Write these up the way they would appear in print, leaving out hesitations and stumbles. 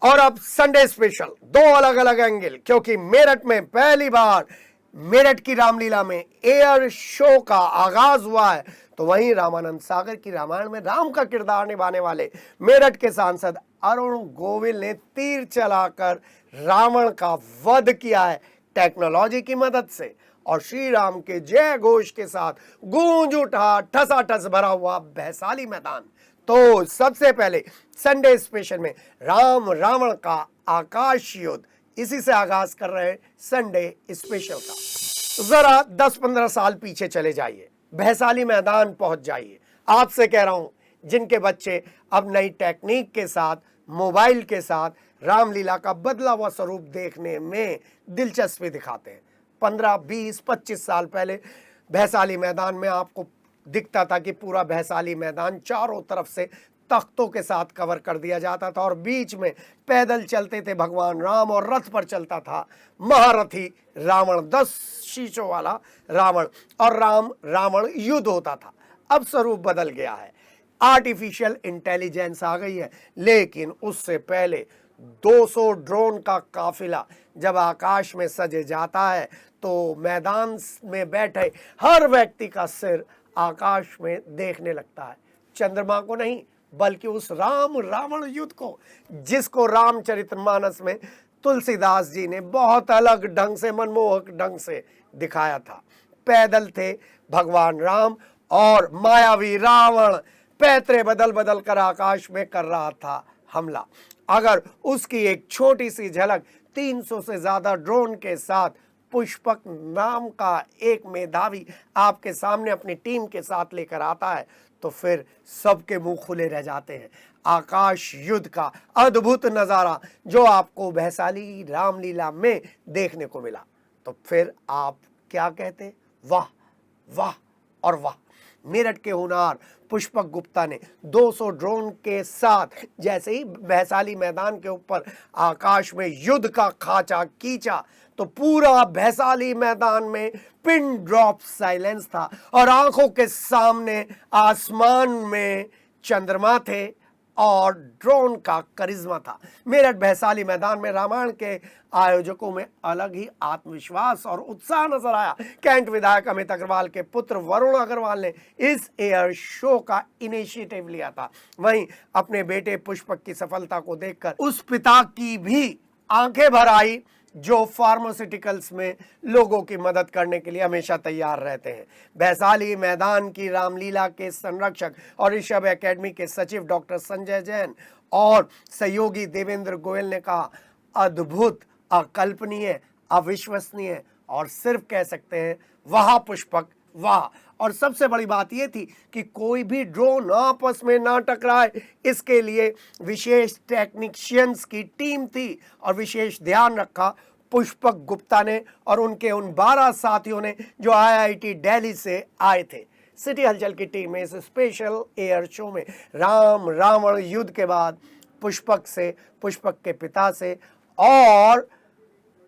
और अब Sunday special, दो अलग अलग एंगल, क्योंकि मेरठ में पहली बार मेरठ की रामलीला में एयर शो का आगाज हुआ है। तो वहीं रामानंद सागर की रामायण में राम का किरदार निभाने वाले मेरठ के सांसद अरुण गोविल ने तीर चलाकर रावण का वध किया है टेक्नोलॉजी की मदद से। और श्री राम के जय घोष के साथ गूंज उठा ठसाठस भरा हुआ वैशाली मैदान। तो सबसे पहले संडे स्पेशल में राम रावण का आकाश युद्ध, इसी से आगाज कर रहे हैं संडे स्पेशल का। जरा 10-15 साल पीछे चले जाइए, वैशाली मैदान पहुंच जाइए। आपसे कह रहा हूं, जिनके बच्चे अब नई टेक्निक के साथ, मोबाइल के साथ रामलीला का बदला हुआ स्वरूप देखने में दिलचस्पी दिखाते हैं। 15, 20, 25 साल पहले वैशाली मैदान में आपको दिखता था कि पूरा वैशाली मैदान चारों तरफ से तख्तों के साथ कवर कर दिया जाता था और बीच में पैदल चलते थे भगवान राम और रथ पर चलता था महारथी रावण, 10 शीशों वाला रावण, और राम रावण युद्ध होता था। अब स्वरूप बदल गया है, आर्टिफिशियल इंटेलिजेंस आ गई है। लेकिन उससे पहले 200 ड्रोन का काफिला जब आकाश में सजे जाता है तो मैदान में बैठे हर व्यक्ति का सिर आकाश में देखने लगता है, चंद्रमा को नहीं बल्कि उस राम रावण युद्ध को, जिसको रामचरितमानस में तुलसीदास जी ने बहुत अलग ढंग से, मनमोहक ढंग से दिखाया था। पैदल थे भगवान राम और मायावी रावण पैतरे बदल बदल कर आकाश में कर रहा था हमला। अगर उसकी एक छोटी सी झलक 300 से ज्यादा ड्रोन के साथ पुष्पक नाम का एक मेधावी आपके सामने अपनी टीम के साथ लेकर आता है तो फिर सबके मुंह खुले रह जाते हैं। आकाश युद्ध का अद्भुत नजारा जो आपको वैशाली रामलीला में देखने को मिला, तो फिर आप क्या कहते? वाह वाह और वाह। मेरठ के हुनार पुष्पक गुप्ता ने 200 ड्रोन के साथ जैसे ही वैशाली मैदान के ऊपर आकाश में युद्ध का खाचा खींचा तो पूरा वैशाली मैदान में पिन ड्रॉप साइलेंस था और आंखों के सामने आसमान में चंद्रमा थे और ड्रोन का करिश्मा था। मेरठ वैशाली मैदान में रामायण के आयोजकों में अलग ही आत्मविश्वास और उत्साह नजर आया। कैंट विधायक अमित अग्रवाल के पुत्र वरुण अग्रवाल ने इस एयर शो का इनिशिएटिव लिया था। वहीं अपने बेटे पुष्पक की सफलता को देखकर उस पिता की भी आंखें भर आई जो फार्मास्यूटिकल्स में लोगों की मदद करने के लिए हमेशा तैयार रहते हैं। वैशाली मैदान की रामलीला के संरक्षक और ऋषभ एकेडमी के सचिव डॉक्टर संजय जैन और सहयोगी देवेंद्र गोयल ने कहा, अद्भुत, अकल्पनीय, अविश्वसनीय और सिर्फ कह सकते हैं वाह पुष्पक वाह। और सबसे बड़ी बात यह थी कि कोई भी ड्रोन आपस में ना टकराए, इसके लिए विशेष टेक्नीशियंस की टीम थी और विशेष ध्यान रखा पुष्पक गुप्ता ने और उनके उन 12 साथियों ने जो IIT दिल्ली से आए थे। सिटी हलचल की टीम में इस स्पेशल एयर शो में राम रावण युद्ध के बाद पुष्पक से, पुष्पक के पिता से और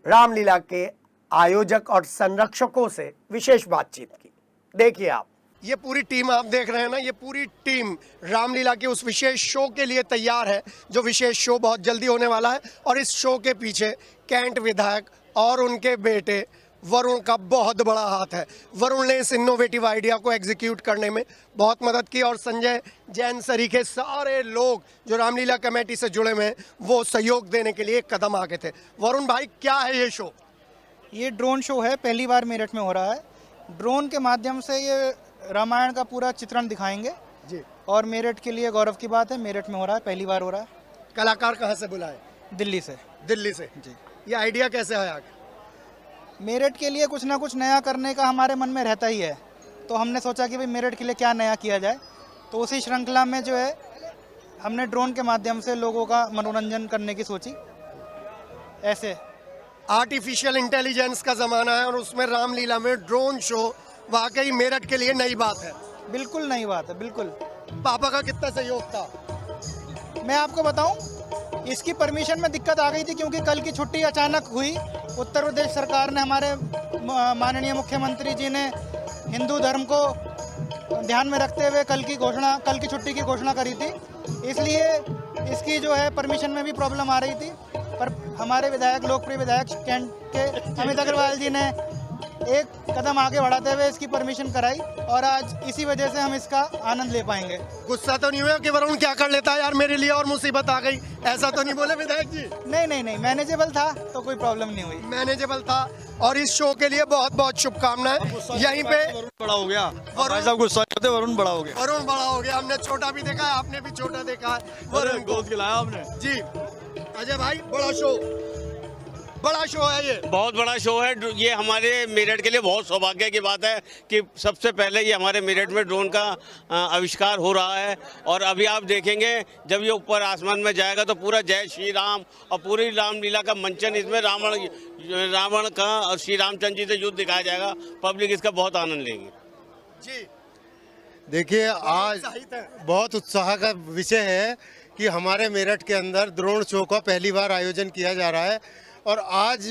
रामलीला के आयोजक और संरक्षकों से विशेष बातचीत की। देखिए आप, ये पूरी टीम आप देख रहे हैं ना, ये पूरी टीम रामलीला के उस विशेष शो के लिए तैयार है जो विशेष शो बहुत जल्दी होने वाला है। और इस शो के पीछे कैंट विधायक और उनके बेटे वरुण का बहुत बड़ा हाथ है। वरुण ने इस इनोवेटिव आइडिया को एग्जीक्यूट करने में बहुत मदद की और संजय जैन सरीखे सारे लोग जो रामलीला कमेटी से जुड़े हुए हैं वो सहयोग देने के लिए एक कदम आगे थे। वरुण भाई, क्या है ये शो? ये ड्रोन शो है, पहली बार मेरठ में हो रहा है। ड्रोन के माध्यम से ये रामायण का पूरा चित्रण दिखाएंगे जी। और मेरठ के लिए गौरव की बात है, मेरठ में हो रहा है, पहली बार हो रहा है। कलाकार कहाँ से बुलाए? दिल्ली से। दिल्ली से जी। ये आइडिया कैसे आया? मेरठ के लिए कुछ ना कुछ नया करने का हमारे मन में रहता ही है, तो हमने सोचा कि भाई मेरठ के लिए क्या नया किया जाए। तो उसी श्रृंखला में जो है हमने ड्रोन के माध्यम से लोगों का मनोरंजन करने की सोची। ऐसे आर्टिफिशियल इंटेलिजेंस का ज़माना है और उसमें रामलीला में ड्रोन शो वाकई मेरठ के लिए नई बात है। बिल्कुल नई बात है, बिल्कुल। पापा का कितना सहयोग था? मैं आपको बताऊं, इसकी परमिशन में दिक्कत आ गई थी क्योंकि कल की छुट्टी अचानक हुई। उत्तर प्रदेश सरकार ने, हमारे माननीय मुख्यमंत्री जी ने हिंदू धर्म को ध्यान में रखते हुए कल की छुट्टी की घोषणा करी थी। इसलिए इसकी जो है परमिशन में भी प्रॉब्लम आ रही थी, पर हमारे विधायक, लोकप्रिय विधायक कैंट के अमित अग्रवाल जी ने एक कदम आगे बढ़ाते हुए इसकी परमिशन कराई और आज इसी वजह से हम इसका आनंद ले पाएंगे। गुस्सा तो नहीं हुआ कि वरुण क्या कर लेता है यार, मेरे लिए और मुसीबत आ गई, ऐसा तो नहीं बोले विधायक जी? नहीं, मैनेजेबल था तो कोई प्रॉब्लम नहीं हुई। मैनेजेबल था। और इस शो के लिए बहुत बहुत शुभकामनाएं। यहीं पे वरुण बड़ा हो गया, भाई साहब गुस्सा करते, वरुण बड़ा हो गया। वरुण बड़ा हो गया, हमने छोटा भी देखा है, आपने भी छोटा देखा है। वरुण गोद खिलाया आपने जी। अजय भाई, बड़ा शो है ये, बहुत बड़ा शो है ये। हमारे मेरठ के लिए बहुत सौभाग्य की बात है कि सबसे पहले ये हमारे मेरठ में ड्रोन का आविष्कार हो रहा है। और अभी आप देखेंगे जब ये ऊपर आसमान में जाएगा तो पूरा जय श्री राम और पूरी रामलीला का मंचन इसमें रावण का और श्री रामचंद्र जी से युद्ध दिखाया जाएगा। पब्लिक इसका बहुत आनंद लेगी जी। देखिए, आज बहुत उत्साह का विषय है कि हमारे मेरठ के अंदर ड्रोन शो का पहली बार आयोजन किया जा रहा है और आज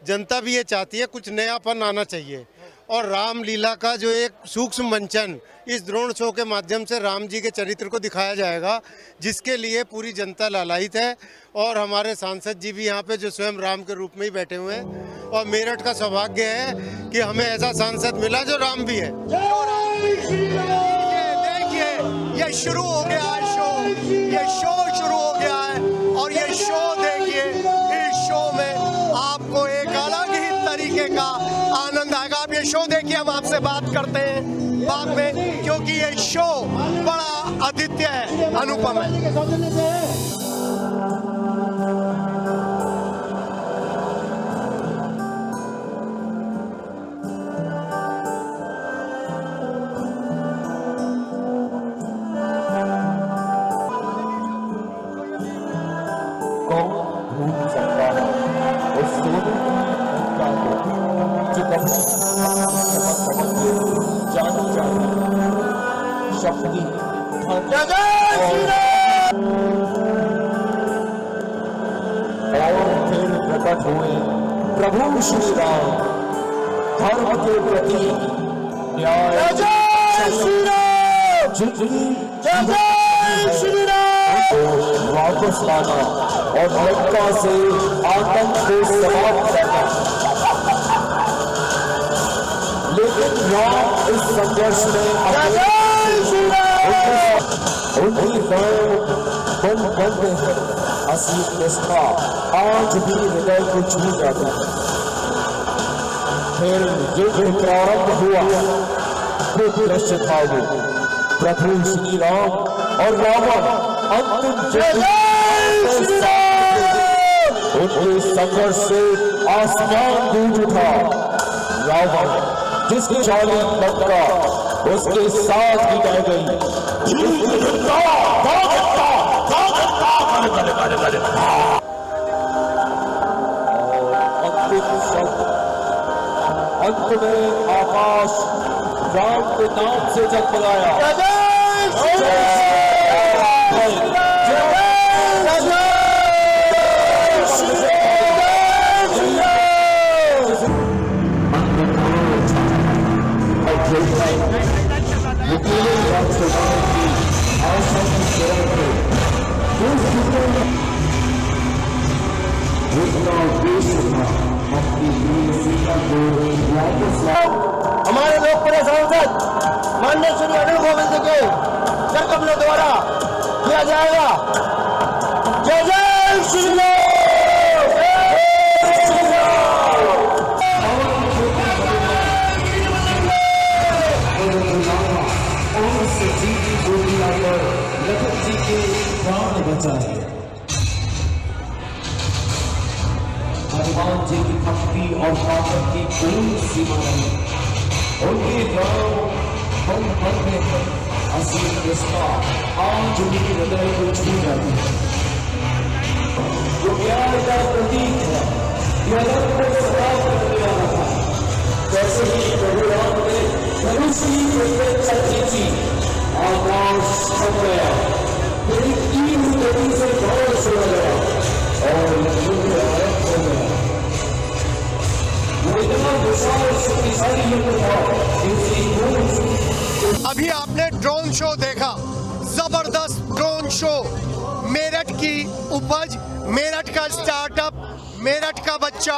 जनता भी ये चाहती है कुछ नयापन आना चाहिए। और रामलीला का जो एक सूक्ष्म मंचन इस ड्रोन शो के माध्यम से राम जी के चरित्र को दिखाया जाएगा, जिसके लिए पूरी जनता लालायित है। और हमारे सांसद जी भी यहाँ पे जो स्वयं राम के रूप में ही बैठे हुए हैं। और मेरठ का सौभाग्य है कि हमें ऐसा सांसद मिला जो राम भी है। ये देखिए, ये शुरू हो गया है शो, ये शो शुरू हो गया है। और ये शो देखिए, इस शो में आपको एक अलग ही तरीके का आनंद आएगा। आप ये शो देखिए, हम आपसे बात करते हैं बाद में, क्योंकि ये शो बड़ा अद्वितीय है, अनुपम है। प्रकट हुए प्रभु श्री राम, धर्म के प्रति न्याय, वापस लाना और लंका से आतंक को समाप्त करना। लेकिन राम इस संघर्ष में उनकी बन बनते हैं असली निष्ठा आज भी हृदय को छू जाता है। फिर युद्ध प्रारंभ हुआ, फिर दृश्य था वो प्रभु श्री राम और रावण अंतिम उनके संघर्ष से आसमान गूंज उठा। रावण जिसकी चाली लंका उसके साथ ही रह गई। अंत में आकाश राम के नाम से जगमगाया। हमारे लोकप्रिय सांसद माननीय श्री अनिल गोविंद के कर कमलों द्वारा किया जाएगा। जय जय श्री राम। लखन जी के प्राण बचाए। हनुमान जी की भक्ति और ताकत की कोई सीमा नहीं। उनके गांव हम बनते हैं असली निष्ठा आज भी हृदय को छू जाती है। वो प्यार का प्रतीक है, यह को सदा करने वाला था। जैसे ही प्रभु राम ने धनुष की प्रतिष्ठा की, आकाश थम गया, फिर तीन गति से दौड़ छोड़ा गया और युद्ध आरंभ हो गया। वो इतना विशाल शक्तिशाली युद्ध था। अभी आपने ड्रोन शो देखा, जबरदस्त ड्रोन शो मेरठ की उपज, मेरठ का स्टार्टअप, मेरठ का बच्चा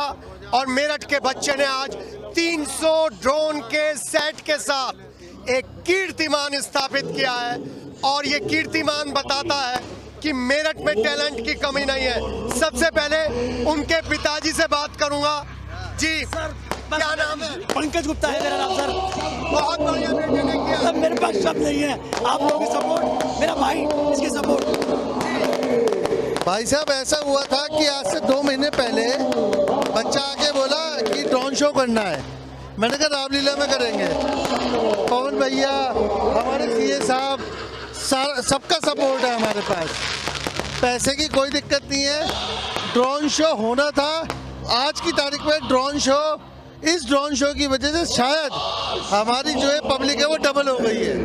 और मेरठ के बच्चे ने आज 300 ड्रोन के सेट के साथ एक कीर्तिमान स्थापित किया है और ये कीर्तिमान बताता है कि मेरठ में टैलेंट की कमी नहीं है। सबसे पहले उनके पिताजी से बात करूंगा। जी सर, क्या नाम है? पंकज गुप्ता है मेरा नाम सर। बहुत बढ़िया बेटे ने किया। सब मेरे पास शब्द नहीं है, आप लोगों की सपोर्ट, मेरा भाई इसकी सपोर्ट। भाई साहब ऐसा हुआ था कि आज से 2 महीने पहले बच्चा आके बोला कि ड्रोन शो करना है। मैंने कहा रामलीला में करेंगे। पवन भैया, हमारे सीए साहब, सबका सपोर्ट है हमारे पास। पैसे की कोई दिक्कत नहीं है। ड्रोन शो होना था। आज की तारीख में ड्रोन शो, इस ड्रोन शो की वजह से शायद हमारी जो है पब्लिक है वो डबल हो गई है।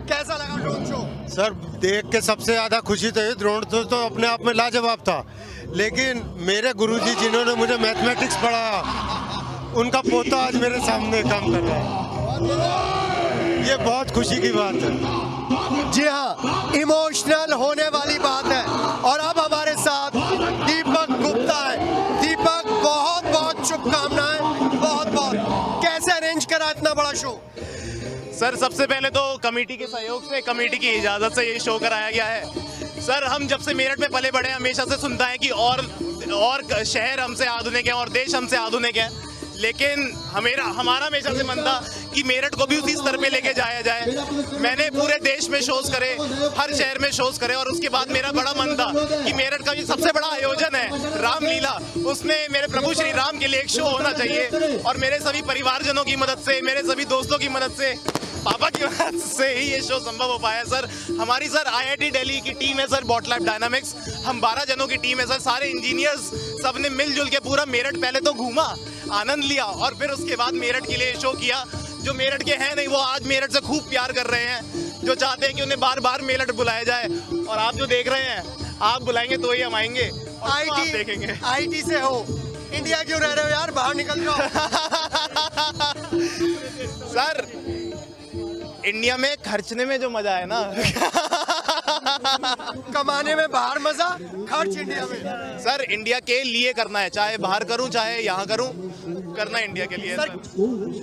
कैसा लगा ड्रोन शो? सर देख के सबसे ज़्यादा खुशी तो ड्रोन शो तो अपने आप में लाजवाब था, लेकिन मेरे गुरुजी जिन्होंने मुझे मैथमेटिक्स पढ़ाया, उनका पोता आज मेरे सामने काम कर रहा है। ये बहुत खुशी की बात है। जी हाँ, इमोशनल होने वाली बात है। और अब हमारे साथ दीपक गुप्ता है। दीपक, बहुत बहुत शुभकामनाएं, बहुत बहुत। कैसे अरेंज करा इतना बड़ा शो? सर सबसे पहले तो कमेटी के सहयोग से, कमेटी की इजाज़त से ये शो कराया गया है। सर हम जब से मेरठ में पले बड़े हमेशा से सुनता है कि और शहर हमसे आधुनिक है और देश हमसे आधुनिक है, लेकिन हमारा हमेशा से मन था कि मेरठ को भी उसी स्तर पे लेके जाया जाए। मैंने पूरे देश में शोज करे, हर शहर में शोज करे, और उसके बाद मेरा बड़ा मन था कि मेरठ का जो सबसे बड़ा आयोजन है रामलीला, उसमें मेरे प्रभु श्री राम के लिए एक शो होना चाहिए। और मेरे सभी परिवारजनों की मदद से, मेरे सभी दोस्तों की मदद से, पापा की मदद से ही ये शो संभव हो पाया। सर हमारी सर IIT दिल्ली की टीम है सर, बॉटलैब डायनामिक्स। हम 12 जनों की टीम है सर, सारे इंजीनियर्स सब ने मिलजुल के पूरा मेरठ पहले तो घूमा, आनंद लिया, और फिर उसके बाद मेरठ के लिए शो किया। जो मेरठ के हैं नहीं, वो आज मेरठ से खूब प्यार कर रहे हैं, जो चाहते हैं कि उन्हें बार बार मेरठ बुलाया जाए। और आप जो देख रहे हैं, आप बुलाएंगे तो ही हम आएंगे, और आप देखेंगे। IT से हो, इंडिया क्यों रह रहे हो यार? बाहर निकल जाओ। सर इंडिया में खर्चने में जो मजा है ना कमाने में बाहर मजा, खर्च इंडिया में। सर इंडिया के लिए करना है, चाहे बाहर करूं चाहे यहाँ करूं, करना इंडिया के लिए। सर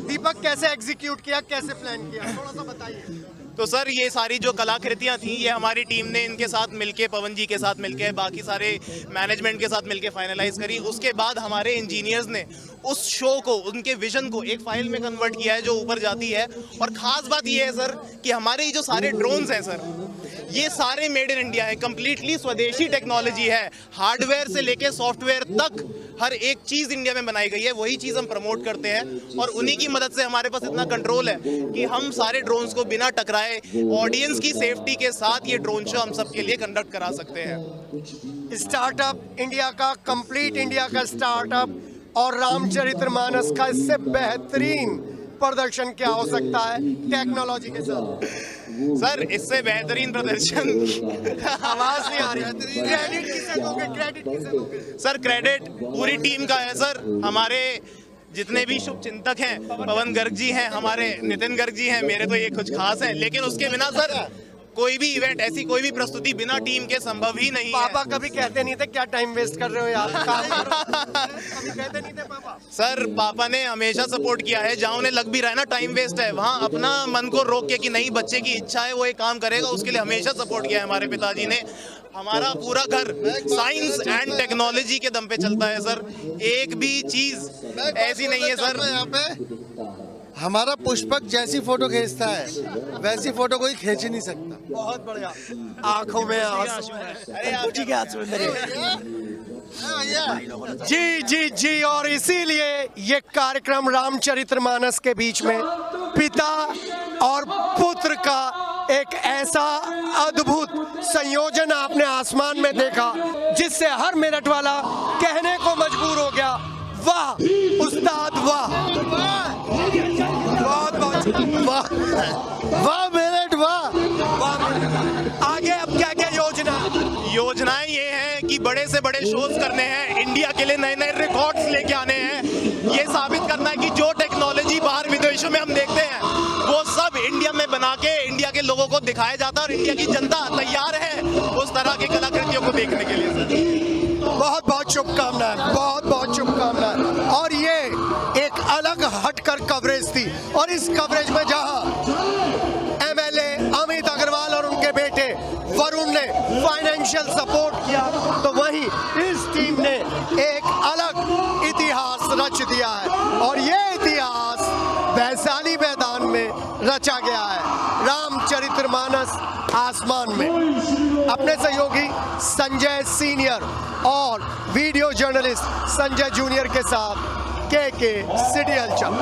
दीपक, कैसे एग्जीक्यूट किया, कैसे प्लान किया, थोड़ा सा बताइए। तो सर ये सारी जो कलाकृतियाँ थी, ये हमारी टीम ने इनके साथ मिलके, पवन जी के साथ मिलके, बाकी सारे मैनेजमेंट के साथ मिलके फाइनलाइज करी। उसके बाद हमारे इंजीनियर्स ने उस शो को, उनके विजन को एक फाइल में कन्वर्ट किया है जो ऊपर जाती है। और खास बात ये है सर कि हमारे जो सारे ड्रोन्स हैं सर, ये सारे मेड इन इंडिया है, कंप्लीटली स्वदेशी टेक्नोलॉजी है। हार्डवेयर से लेके सॉफ्टवेयर तक हर एक चीज़ इंडिया में बनाई गई है। वही चीज़ हम प्रमोट करते हैं, और उन्हीं की मदद से हमारे पास इतना कंट्रोल है कि हम सारे ड्रोन्स को बिना टकराए, ऑडियंस की सेफ्टी के साथ ये ड्रोन शो हम सबके लिए कंडक्ट करा सकते हैं। स्टार्टअप इंडिया का, कंप्लीट इंडिया का स्टार्टअप, और रामचरितमानस का इससे बेहतरीन प्रदर्शन क्या हो सकता है टेक्नोलॉजी के साथ? सर इससे बेहतरीन प्रदर्शन आवाज नहीं आ रही। क्रेडिट किसे दोगे? क्रेडिट किसे दोगे? सर क्रेडिट पूरी टीम का है सर। हमारे जितने भी शुभ चिंतक हैं, पवन गर्ग जी हैं, हमारे नितिन गर्ग जी हैं, मेरे तो ये कुछ खास है। लेकिन उसके बिना सर कोई भी इवेंट, ऐसी कोई भी प्रस्तुति बिना टीम के संभव ही नहीं है। पापा कभी कहते नहीं थे क्या टाइम वेस्ट कर रहे हो यार, काम करो। कभी कहते नहीं थे पापा? सर पापा ने हमेशा सपोर्ट किया है। जहाँ उन्हें लग भी रहा है ना टाइम वेस्ट है, वहाँ अपना मन को रोक के कि नहीं, बच्चे की इच्छा है वो एक काम करेगा, उसके लिए हमेशा सपोर्ट किया है हमारे पिताजी ने। हमारा पूरा घर साइंस एंड टेक्नोलॉजी के दम पे चलता है सर। एक भी चीज ऐसी नहीं है सर। यहाँ पे हमारा पुष्पक जैसी फोटो खींचता है, वैसी फोटो कोई खींच ही नहीं सकता। बहुत बढ़िया। आंखों में आंसू है। जी जी जी, और इसीलिए ये कार्यक्रम रामचरितमानस के बीच में पिता और पुत्र का एक ऐसा अद्भुत संयोजन आपने आसमान में देखा, जिससे हर मेरठ वाला कहने को मजबूर हो गया, वाह उस्ताद वाह, बहुत बहुत वाह, वाह मेरठ वाह, वाह। आगे अब क्या क्या योजनाएं ये हैं कि बड़े से बड़े शोज करने हैं, इंडिया के लिए नए नए रिकॉर्ड्स लेके आने हैं। ये साबित करना है कि जो टेक्नोलॉजी बाहर विदेशों में हम देखते हैं, वो सब इंडिया में बना के इंडिया के लोगों को दिखाया जाता है, और इंडिया की जनता तैयार है उस तरह की कलाकृति दर्शनार्थियों को देखने के लिए सर। बहुत बहुत शुभकामनाएं, बहुत बहुत शुभकामनाएं। और ये एक अलग हटकर कवरेज थी, और इस कवरेज में जहां एमएलए अमित अग्रवाल और उनके बेटे वरुण ने फाइनेंशियल सपोर्ट किया, तो वहीं इस टीम ने एक अलग इतिहास रच दिया है, और ये इतिहास वैशाली मैदान में रचा गया है, रामचरितमानस आसमान में। अपने सहयोगी संजय सीनियर और वीडियो जर्नलिस्ट संजय जूनियर के साथ के सिटी हलचल।